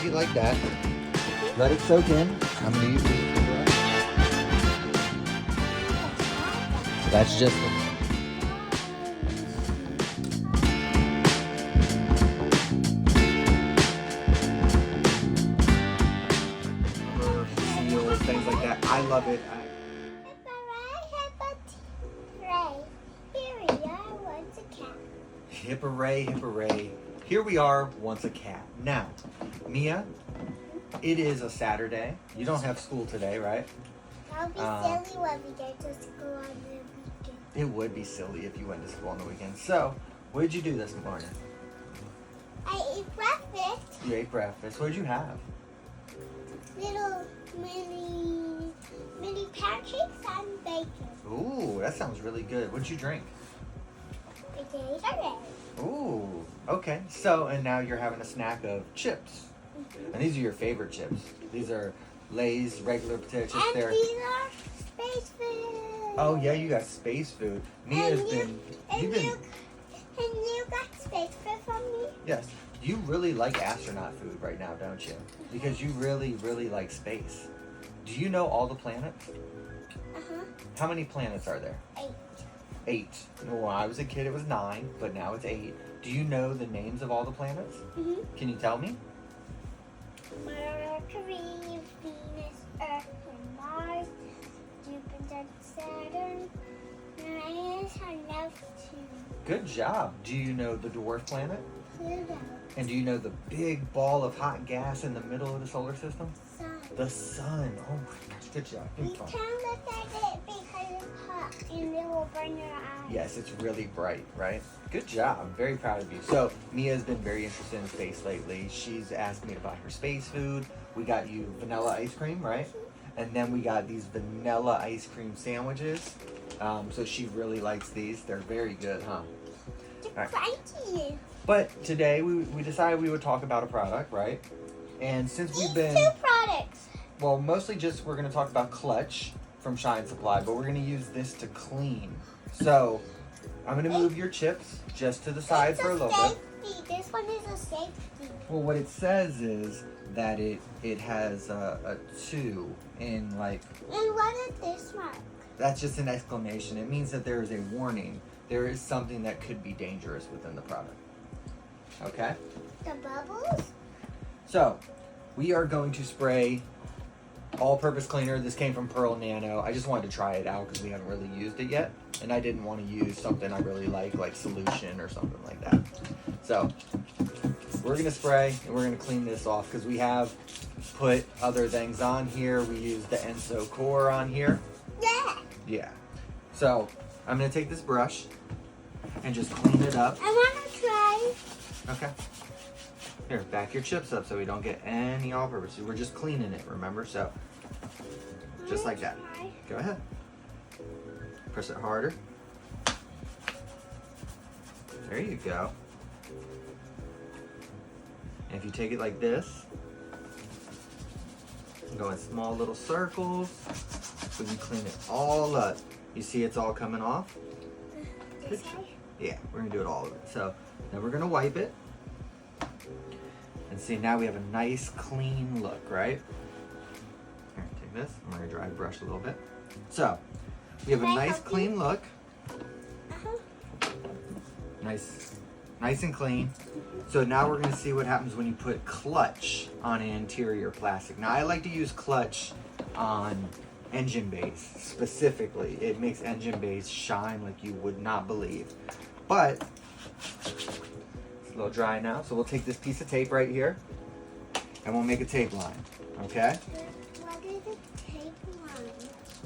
it like that. Let it soak in. I'm gonna use it. So that's just the seals, things like that. I love it. Hip hooray, hip hooray. Here we are, once a cat. Now, Mia, it is a Saturday. You don't have school today, right? That would be silly when we go to school on the weekend. It would be silly if you went to school on the weekend. So, what did you do this morning? I ate breakfast. You ate breakfast. What did you have? Little mini pancakes and bacon. Ooh, that sounds really good. What did you drink? Gatorade. Ooh, okay. So, and now you're having a snack of chips. And these are your favorite chips. These are Lay's regular potato chips. And these are space food. Oh yeah, you got space food. Mia's And you got space food from me? Yes. You really like astronaut food right now, don't you? Because you really, really like space. Do you know all the planets? Uh-huh. How many planets are there? 8. 8. When I was a kid, it was 9, but now it's 8. Do you know the names of all the planets? Mm-hmm. Can you tell me? Mercury, Venus, Earth, and Mars, Jupiter, Saturn, Uranus, and Neptune. Good job. Do you know the dwarf planet? Pluto. And do you know the big ball of hot gas in the middle of the solar system? Sun. The sun. Oh my gosh, good job. We Good can't job. look at it because it's hot and it will burn your eyes. Yes, it's really bright, right? Good job. I'm very proud of you. So, Mia's been very interested in space lately. She's asked me to buy her space food. We got you vanilla ice cream, right? And then we got these vanilla ice cream sandwiches. So she really likes these. They're very good, huh? They're crunchy. But today we decided we would talk about a product, right? And since we've been... These 2 products. Well, mostly just we're going to talk about Clutch from Shine Supply, but we're going to use this to clean. So, I'm going to move your chips just to the side It's for a little bit. safety. This one is a safety. Well, what it says is that it has a 2 in like... And what is this mark? That's just an exclamation. It means that there is a warning. There is something that could be dangerous within the product. Okay? The bubbles? So, we are going to spray all-purpose cleaner. This came from Pearl Nano. I just wanted to try it out because we haven't really used it yet. And I didn't want to use something I really like Solution or something like that. So, we're going to spray and we're going to clean this off because we have put other things on here. We used the Enso Core on here. Yeah. Yeah. So, I'm going to take this brush and just clean it up. I want to try. Okay. Here, back your chips up so we don't get any all-purpose. We're just cleaning it, remember? So, just like that. Try. Go ahead. Press it harder. There you go. And if you take it like this, go in small little circles, we can clean it all up. You see it's all coming off? This way? Yeah, we're gonna do it all of it. So, then we're gonna wipe it. And see, now we have a nice clean look, right? Here, take this. I'm gonna dry brush a little bit. So, we have a Can I nice help you? clean look. Uh-huh. Nice and clean. So now we're gonna see what happens when you put Clutch on an interior plastic. Now I like to use Clutch on engine bays specifically. It makes engine bays shine like you would not believe. But it's a little dry now, so we'll take this piece of tape right here and we'll make a tape line, okay? What is a tape line?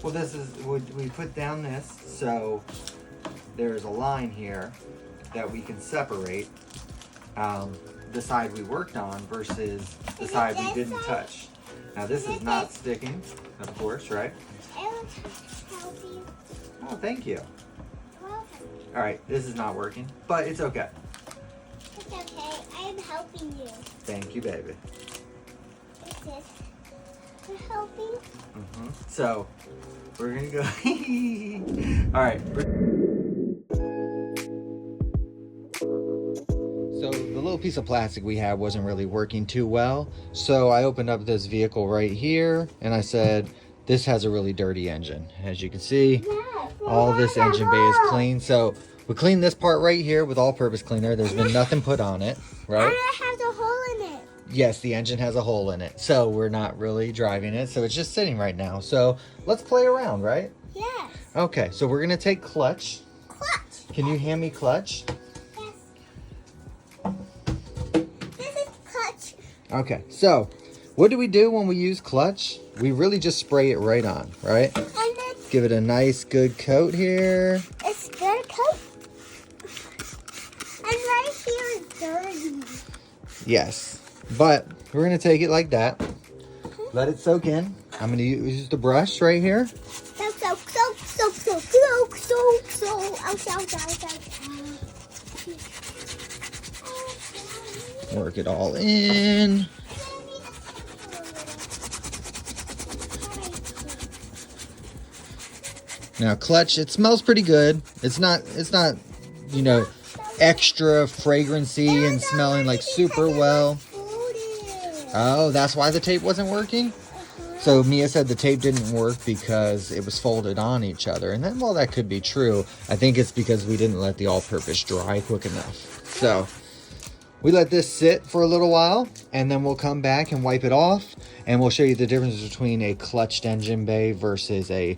Well, this is, we put down this so there's a line here that we can separate the side we worked on versus the Is it side we this didn't side? touch. Now this is not sticking, of course, right? I will help you. Oh, thank you. You're welcome. All right, this is not working, but it's okay. It's okay. I am helping you. Thank you, baby. Is this for helping? So, we're gonna go. All right. So the little piece of plastic we had wasn't really working too well. So I opened up this vehicle right here and I said, this has a really dirty engine. As you can see, all this engine bay is clean. So we cleaned this part right here with all-purpose cleaner. There's been nothing put on it, right? And it has a hole in it. Yes, the engine has a hole in it. So we're not really driving it. So it's just sitting right now. So let's play around, right? Yes. Okay, so we're gonna take clutch. Clutch. Can you hand me clutch? Yes. This is clutch. Okay, so what do we do when we use clutch? We really just spray it right on, right? And then Give it a nice good coat here. it's good coat. And right here is dirty. Yes, but we're gonna take it like that. Let it soak in. I'm gonna use the brush right here. Soak. Ouch. Work it all in. Now clutch, it smells pretty good. It's not, you know, extra fragrancy and smelling like super well. Oh, that's why the tape wasn't working? So Mia said the tape didn't work because it was folded on each other. And then, well, that could be true. I think it's because we didn't let the all-purpose dry quick enough. So we let this sit for a little while and then we'll come back and wipe it off. And we'll show you the difference between a clutched engine bay versus a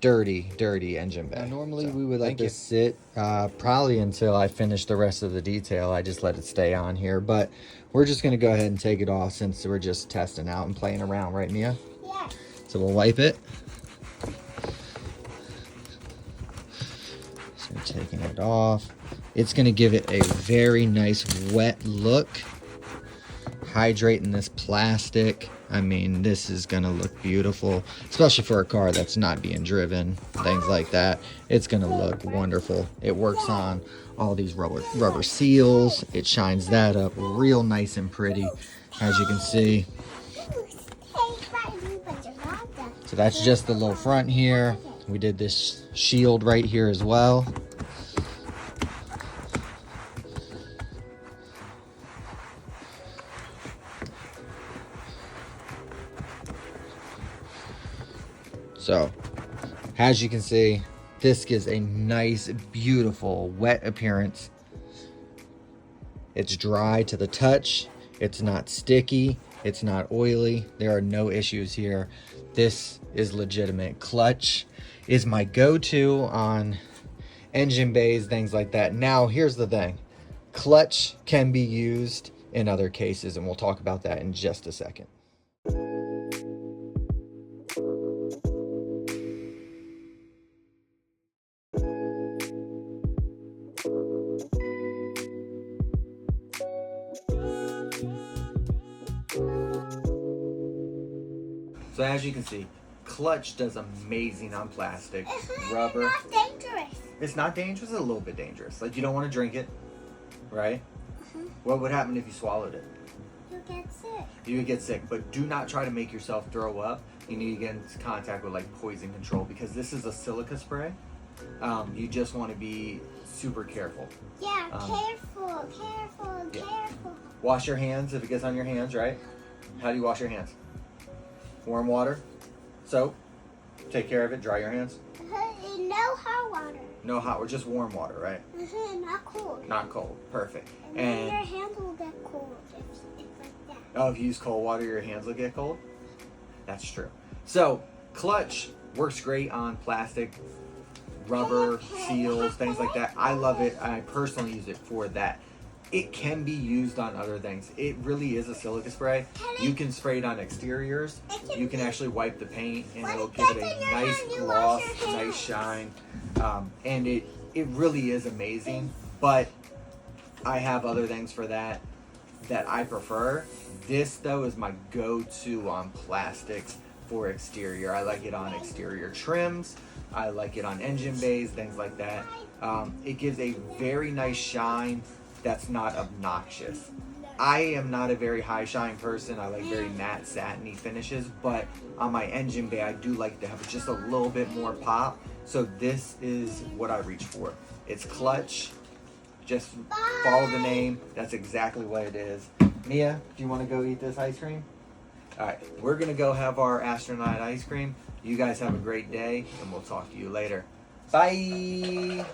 dirty engine bay. Now, normally we would let this sit probably until I finish the rest of the detail. I just let it stay on here, but we're just going to go ahead and take it off since we're just testing out and playing around, right, Mia? Yeah. So we'll wipe it. So taking it off. It's going to give it a very nice wet look. Hydrating this plastic. I mean, this is going to look beautiful, especially for a car that's not being driven, things like that. It's going to look wonderful. It works on all these rubber seals. It shines that up real nice and pretty, as you can see. So that's just the little front here. We did this shield right here as well. So, as you can see, this gives a nice, beautiful, wet appearance. It's dry to the touch. It's not sticky. It's not oily. There are no issues here. This is legitimate. Clutch is my go-to on engine bays, things like that. Now, here's the thing. Clutch can be used in other cases, and we'll talk about that in just a second. So as you can see, clutch does amazing on plastic, rubber. It's not dangerous. It's not dangerous, it's a little bit dangerous. Like, you don't want to drink it, right? What would happen if you swallowed it? You get sick. You would get sick, but do not try to make yourself throw up. You need to get into contact with like poison control because this is a silica spray. You just want to be super careful. Yeah, careful. Wash your hands if it gets on your hands, right? How do you wash your hands? Warm water, soap, take care of it, dry your hands. No hot water. No hot water, just warm water, right? Not cold. Not cold, perfect. And then your hands will get cold if it's like that. Oh, if you use cold water, your hands will get cold? That's true. So, clutch works great on plastic, rubber, seals, things like that. I love it. I personally use it for that. It can be used on other things. It really is a silica spray. You can spray it on exteriors. You can actually wipe the paint and it'll give it a nice gloss, nice shine. And it really is amazing. But I have other things for that I prefer. This though is my go-to on plastics for exterior. I like it on exterior trims. I like it on engine bays, things like that. It gives a very nice shine that's not obnoxious. I am not a very high shine person. I like very matte, satiny finishes, but on my engine bay, I do like to have just a little bit more pop. So this is what I reach for. It's clutch, Just Bye. follow the name. That's exactly what it is. Mia, do you want to go eat this ice cream? All right, we're going to go have our astronaut ice cream. You guys have a great day, and we'll talk to you later. Bye.